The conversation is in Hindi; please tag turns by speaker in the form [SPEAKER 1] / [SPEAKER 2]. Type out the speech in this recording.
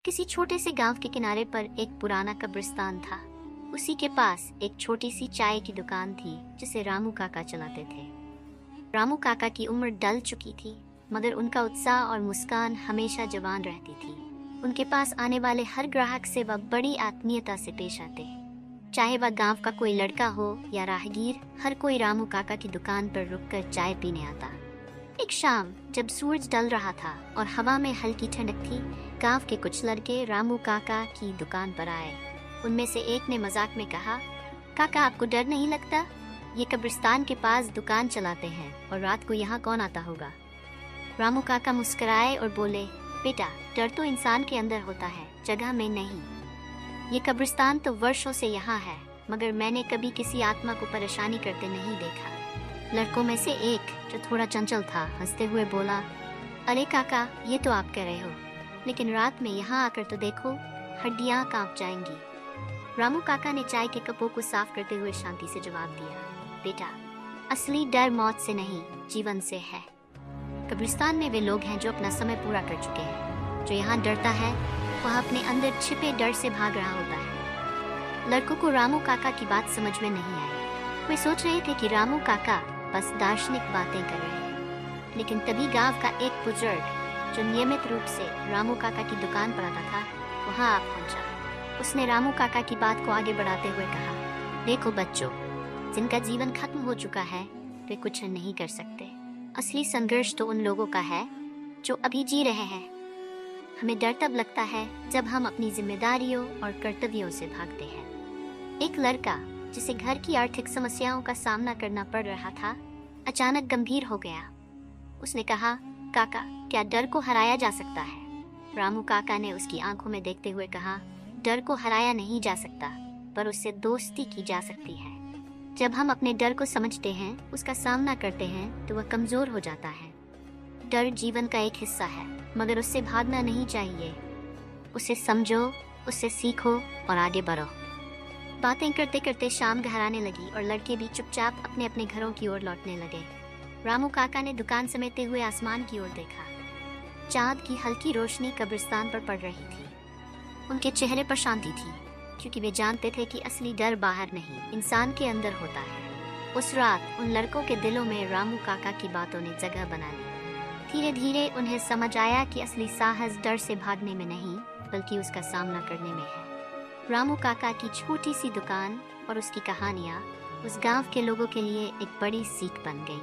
[SPEAKER 1] किसी छोटे से गांव के किनारे पर एक पुराना कब्रिस्तान था। उसी के पास एक छोटी सी चाय की दुकान थी जिसे रामू काका चलाते थे। रामू काका की उम्र ढल चुकी थी, मगर उनका उत्साह और मुस्कान हमेशा जवान रहती थी। उनके पास आने वाले हर ग्राहक से वह बड़ी आत्मीयता से पेश आते। चाहे वह गांव का कोई लड़का हो या राहगीर, हर कोई रामू काका की दुकान पर रुककर चाय पीने आता। एक शाम जब सूरज ढल रहा था और हवा में हल्की ठंडक थी, गांव के कुछ लड़के रामू काका की दुकान पर आए। उनमें से एक ने मजाक में कहा, काका आपको डर नहीं लगता? ये कब्रिस्तान के पास दुकान चलाते हैं और रात को यहाँ कौन आता होगा? रामू काका मुस्कुराए और बोले, बेटा, डर तो इंसान के अंदर होता है, जगह में नहीं। ये कब्रिस्तान तो वर्षों से यहाँ है, मगर मैंने कभी किसी आत्मा को परेशानी करते नहीं देखा। लड़कों में से एक, जो थोड़ा चंचल था, हंसते हुए बोला, अरे काका, ये तो आप कह रहे हो, लेकिन रात में यहाँ आकर तो देखो, हड्डियाँ कांप जाएंगी। रामू काका ने चाय के कपों को साफ करते हुए शांति से जवाब दिया, बेटा, असली डर मौत से नहीं, जीवन से है। कब्रिस्तान में वे लोग हैं जो अपना समय पूरा कर चुके हैं। जो यहाँ डरता है वह अपने अंदर छिपे डर से भाग रहा होता है। लड़कों को रामू काका की बात समझ में नहीं आई। वे सोच रहे थे कि रामू काका बस दार्शनिक बातें कर रहे हैं। लेकिन तभी गांव का एक बुजुर्ग, जो नियमित रूप से रामू काका की दुकान पर आता था, वहां आ पहुंचा। उसने रामू काका की बात को आगे बढ़ाते हुए कहा, देखो बच्चों, जिनका जीवन खत्म हो चुका है वे कुछ नहीं कर सकते। असली संघर्ष तो उन लोगों का है जो अभी जी रहे हैं। हमें डर तब लगता है जब हम अपनी जिम्मेदारियों और कर्तव्यों से भागते हैं। एक लड़का, जिसे घर की आर्थिक समस्याओं का सामना करना पड़ रहा था, अचानक गंभीर हो गया। उसने कहा, काका, क्या डर को हराया जा सकता है? रामू काका ने उसकी आंखों में देखते हुए कहा, डर को हराया नहीं जा सकता, पर उससे दोस्ती की जा सकती है। जब हम अपने डर को समझते हैं, उसका सामना करते हैं, तो वह कमजोर हो जाता है। डर जीवन का एक हिस्सा है, मगर उससे भागना नहीं चाहिए। उसे समझो, उससे सीखो और आगे बढ़ो। बातें करते करते शाम गहराने लगी और लड़के भी चुपचाप अपने अपने घरों की ओर लौटने लगे। रामू काका ने दुकान समेटे हुए आसमान की ओर देखा। चांद की हल्की रोशनी कब्रिस्तान पर पड़ रही थी। उनके चेहरे पर शांति थी, क्योंकि वे जानते थे कि असली डर बाहर नहीं, इंसान के अंदर होता है। उस रात उन लड़कों के दिलों में रामू काका की बातों ने जगह बना ली। धीरे धीरे उन्हें समझ आया कि असली साहस डर से भागने में नहीं, बल्कि उसका सामना करने में है। रामू काका की छोटी सी दुकान और उसकी कहानियाँ उस गांव के लोगों के लिए एक बड़ी सीख बन गई।